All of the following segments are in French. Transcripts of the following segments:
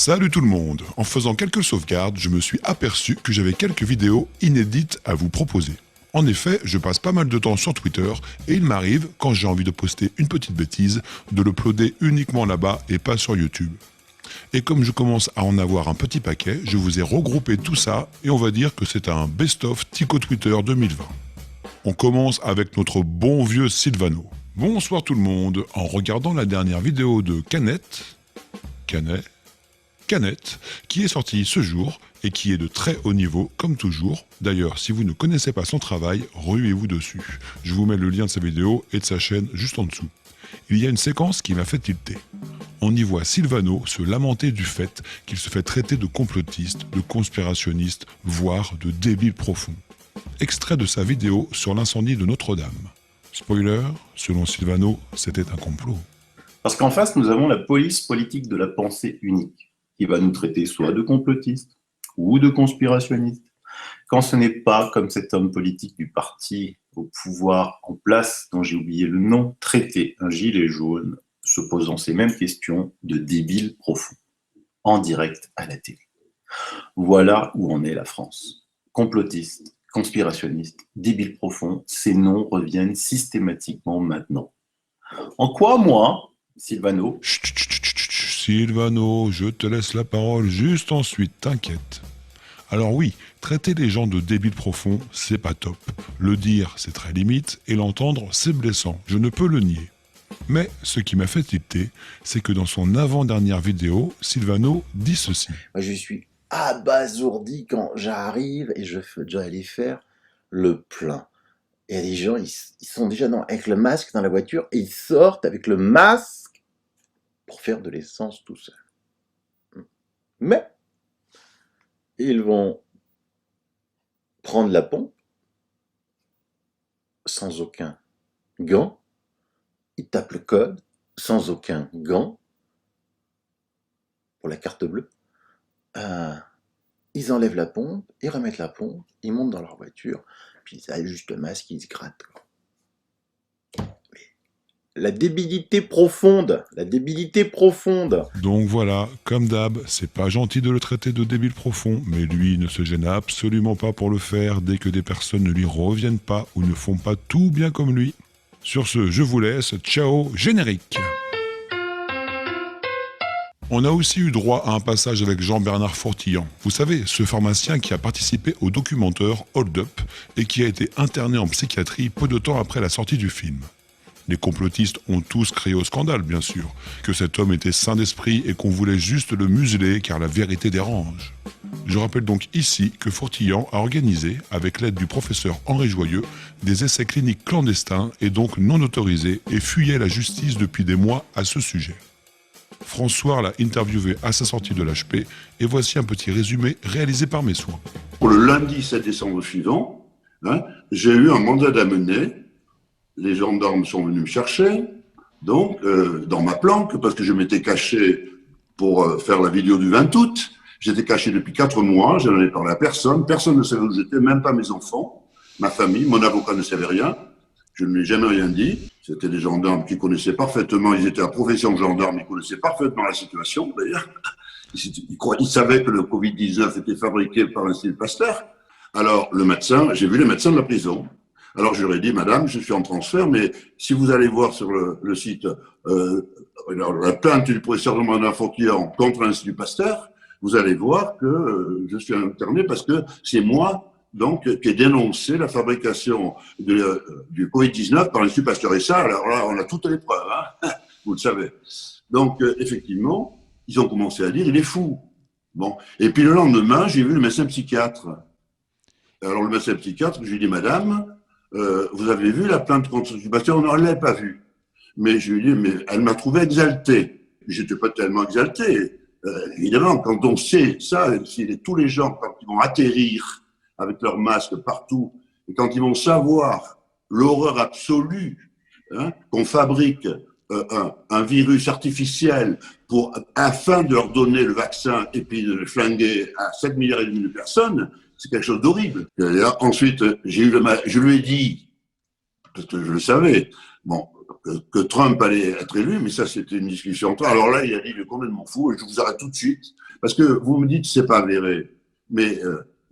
Salut tout le monde. En faisant quelques sauvegardes, je me suis aperçu que j'avais quelques vidéos inédites à vous proposer. En effet, je passe pas mal de temps sur Twitter et il m'arrive, quand j'ai envie de poster une petite bêtise, de l'uploader uniquement là-bas et pas sur YouTube. Et comme je commence à en avoir un petit paquet, je vous ai regroupé tout ça et on va dire que c'est un best-of Tico Twitter 2020. On commence avec notre bon vieux Sylvano. Bonsoir tout le monde. En regardant la dernière vidéo de Canet, qui est sortie ce jour et qui est de très haut niveau, comme toujours. D'ailleurs, si vous ne connaissez pas son travail, ruez-vous dessus. Je vous mets le lien de sa vidéo et de sa chaîne juste en dessous. Il y a une séquence qui m'a fait tilter. On y voit Sylvano se lamenter du fait qu'il se fait traiter de complotiste, de conspirationniste, voire de débile profond. Extrait de sa vidéo sur l'incendie de Notre-Dame. Spoiler, selon Sylvano, c'était un complot. Parce qu'en face, nous avons la police politique de la pensée unique, qui va nous traiter soit de complotistes ou de conspirationnistes, quand ce n'est pas comme cet homme politique du parti au pouvoir en place, dont j'ai oublié le nom, traiter un gilet jaune, se posant ces mêmes questions de débile profond, en direct à la télé. Voilà où en est la France. Complotiste, conspirationniste, débile profond, ces noms reviennent systématiquement maintenant. En quoi, moi, Sylvano. Sylvano, je te laisse la parole juste ensuite, t'inquiète. Alors oui, traiter les gens de débiles profonds, c'est pas top. Le dire, c'est très limite, et l'entendre, c'est blessant, je ne peux le nier. Mais ce qui m'a fait tilter, c'est que dans son avant-dernière vidéo, Sylvano dit ceci. Moi, je suis abasourdi quand j'arrive et je dois aller faire le plein. Et les gens, ils sont déjà avec le masque dans la voiture et ils sortent avec le masque pour faire de l'essence tout seul. Mais ils vont prendre la pompe sans aucun gant. Ils tapent le code sans aucun gant pour la carte bleue. Ils enlèvent la pompe, ils remettent la pompe, ils montent dans leur voiture, puis ils ajustent le masque, ils se grattent. La débilité profonde. Donc voilà, comme d'hab, c'est pas gentil de le traiter de débile profond, mais lui ne se gêne absolument pas pour le faire dès que des personnes ne lui reviennent pas ou ne font pas tout bien comme lui. Sur ce, je vous laisse, ciao, générique. On a aussi eu droit à un passage avec Jean-Bernard Fortillan. Vous savez, ce pharmacien qui a participé au documentaire Hold Up et qui a été interné en psychiatrie peu de temps après la sortie du film. Les complotistes ont tous crié au scandale, bien sûr, que cet homme était sain d'esprit et qu'on voulait juste le museler car la vérité dérange. Je rappelle donc ici que Fortillan a organisé, avec l'aide du professeur Henri Joyeux, des essais cliniques clandestins et donc non autorisés et fuyait la justice depuis des mois à ce sujet. François l'a interviewé à sa sortie de l'HP et voici un petit résumé réalisé par mes soins. Pour le lundi 7 décembre suivant, j'ai eu un mandat d'amener. Les gendarmes sont venus me chercher, donc dans ma planque, parce que je m'étais caché pour faire la vidéo du 20 août. J'étais caché depuis 4 mois, je n'en ai parlé à personne. Personne ne savait où j'étais, même pas mes enfants, ma famille, mon avocat ne savait rien. Je ne lui ai jamais rien dit. C'était des gendarmes qui connaissaient parfaitement, ils étaient à profession de gendarme, ils connaissaient parfaitement la situation d'ailleurs. Ils savaient que le Covid-19 était fabriqué par l'Institut Pasteur. Alors le médecin, j'ai vu les médecins de la prison. Alors je leur ai dit, madame, je suis en transfert, mais si vous allez voir sur le site la plainte du professeur Jean-Bernard Fortillan contre l'Institut Pasteur, vous allez voir que je suis interné parce que c'est moi donc qui ai dénoncé la fabrication du Covid-19 par l'Institut Pasteur. Et ça, alors là, on a toutes les preuves, vous le savez. Donc effectivement, ils ont commencé à dire, il est fou. Bon. Et puis le lendemain, j'ai vu le médecin psychiatre. Alors le médecin psychiatre, je lui ai dit, madame, vous avez vu la plainte contre l'Institut Pasteur? On ne l'a pas vue. Mais je lui ai dit, mais elle m'a trouvé exalté. J'étais pas tellement exalté. Évidemment, quand on sait ça, tous les gens, quand ils vont atterrir avec leur masque partout, et quand ils vont savoir l'horreur absolue qu'on fabrique un virus artificiel afin de leur donner le vaccin et puis de le flinguer à 7,5 milliards de personnes, c'est quelque chose d'horrible. Ensuite, je lui ai dit, parce que je le savais, bon, que Trump allait être élu, mais ça, c'était une discussion entre eux. Alors là, il a dit, il est complètement fou, et je vous arrête tout de suite, parce que vous me dites, c'est pas avéré. Mais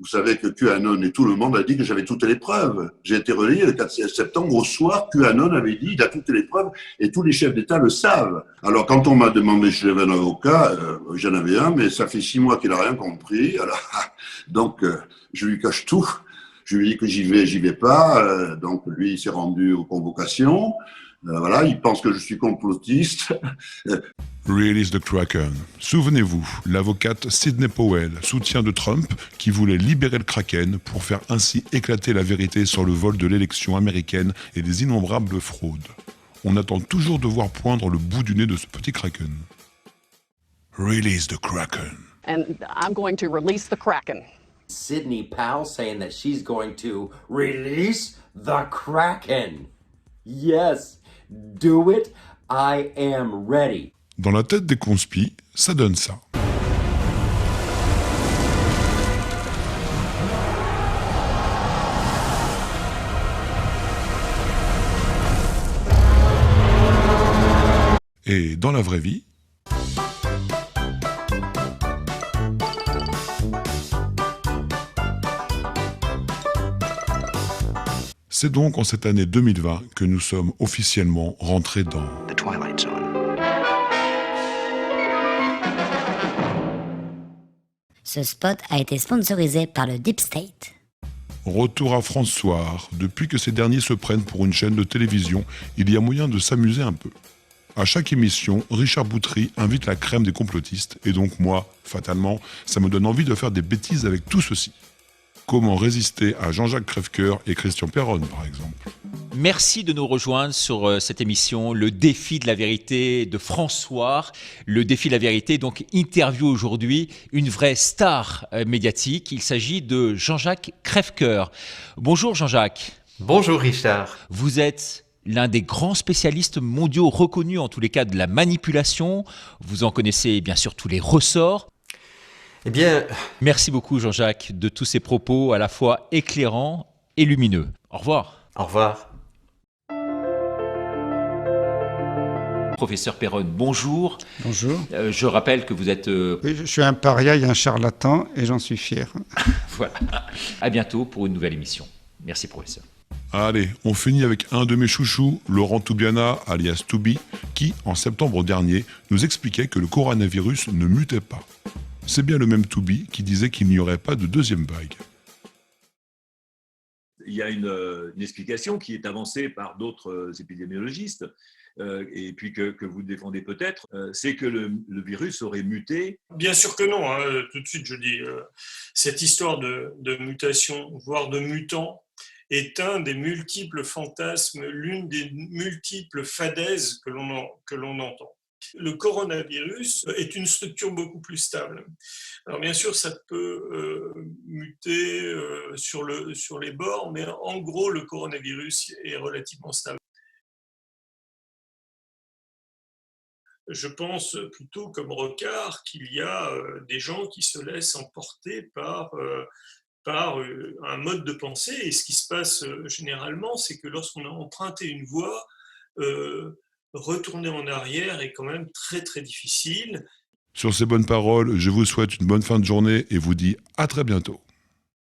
vous savez que QAnon et tout le monde a dit que j'avais toutes les preuves. J'ai été relayé le 4 septembre au soir, QAnon avait dit, il a toutes les preuves, et tous les chefs d'État le savent. Alors, quand on m'a demandé si j'avais un avocat, j'en avais un, mais ça fait 6 mois qu'il n'a rien compris. Alors, donc, je lui cache tout. Je lui dis que j'y vais pas. Donc, lui, il s'est rendu aux convocations. Voilà, il pense que je suis complotiste. Release the Kraken. Souvenez-vous, l'avocate Sidney Powell, soutien de Trump, qui voulait libérer le Kraken pour faire ainsi éclater la vérité sur le vol de l'élection américaine et les innombrables fraudes. On attend toujours de voir poindre le bout du nez de ce petit Kraken. Release the Kraken. And I'm going to release the Kraken. Sidney Powell saying that she's going to release the Kraken. Yes, do it. I am ready. Dans la tête des conspis, ça donne ça. Et dans la vraie vie, c'est donc en cette année 2020 que nous sommes officiellement rentrés dans The Twilight Zone. Ce spot a été sponsorisé par le Deep State. Retour à François. Depuis que ces derniers se prennent pour une chaîne de télévision, il y a moyen de s'amuser un peu. À chaque émission, Richard Boutry invite la crème des complotistes, et donc moi, fatalement, ça me donne envie de faire des bêtises avec tout ceci. Comment résister à Jean-Jacques Crèvecoeur et Christian Perron, par exemple. Merci de nous rejoindre sur cette émission, le défi de la vérité de François. Le défi de la vérité, donc interview aujourd'hui, une vraie star médiatique. Il s'agit de Jean-Jacques Crèvecoeur. Bonjour Jean-Jacques. Bonjour Richard. Vous êtes l'un des grands spécialistes mondiaux reconnus en tous les cas de la manipulation. Vous en connaissez bien sûr tous les ressorts. Eh bien, merci beaucoup Jean-Jacques de tous ces propos à la fois éclairants et lumineux. Au revoir. Au revoir. Professeur Perron, bonjour. Bonjour. Je rappelle que vous êtes... Oui, je suis un paria et un charlatan et j'en suis fier. Voilà. À bientôt pour une nouvelle émission. Merci professeur. Allez, on finit avec un de mes chouchous, Laurent Toubiana, alias Toubi, qui, en septembre dernier, nous expliquait que le coronavirus ne mutait pas. C'est bien le même Toubi qui disait qu'il n'y aurait pas de deuxième vague. Il y a une explication qui est avancée par d'autres épidémiologistes, et puis que vous défendez peut-être, c'est que le virus aurait muté. Bien sûr que non, hein, tout de suite je dis, cette histoire de mutation, voire de mutant, est un des multiples fantasmes, l'une des multiples fadaises que l'on entend. Le coronavirus est une structure beaucoup plus stable. Alors bien sûr, ça peut muter sur les bords, mais en gros, le coronavirus est relativement stable. Je pense plutôt comme Rocard qu'il y a des gens qui se laissent emporter par un mode de pensée. Et ce qui se passe généralement, c'est que lorsqu'on a emprunté une voie, retourner en arrière est quand même très très difficile. Sur ces bonnes paroles, je vous souhaite une bonne fin de journée et vous dis à très bientôt.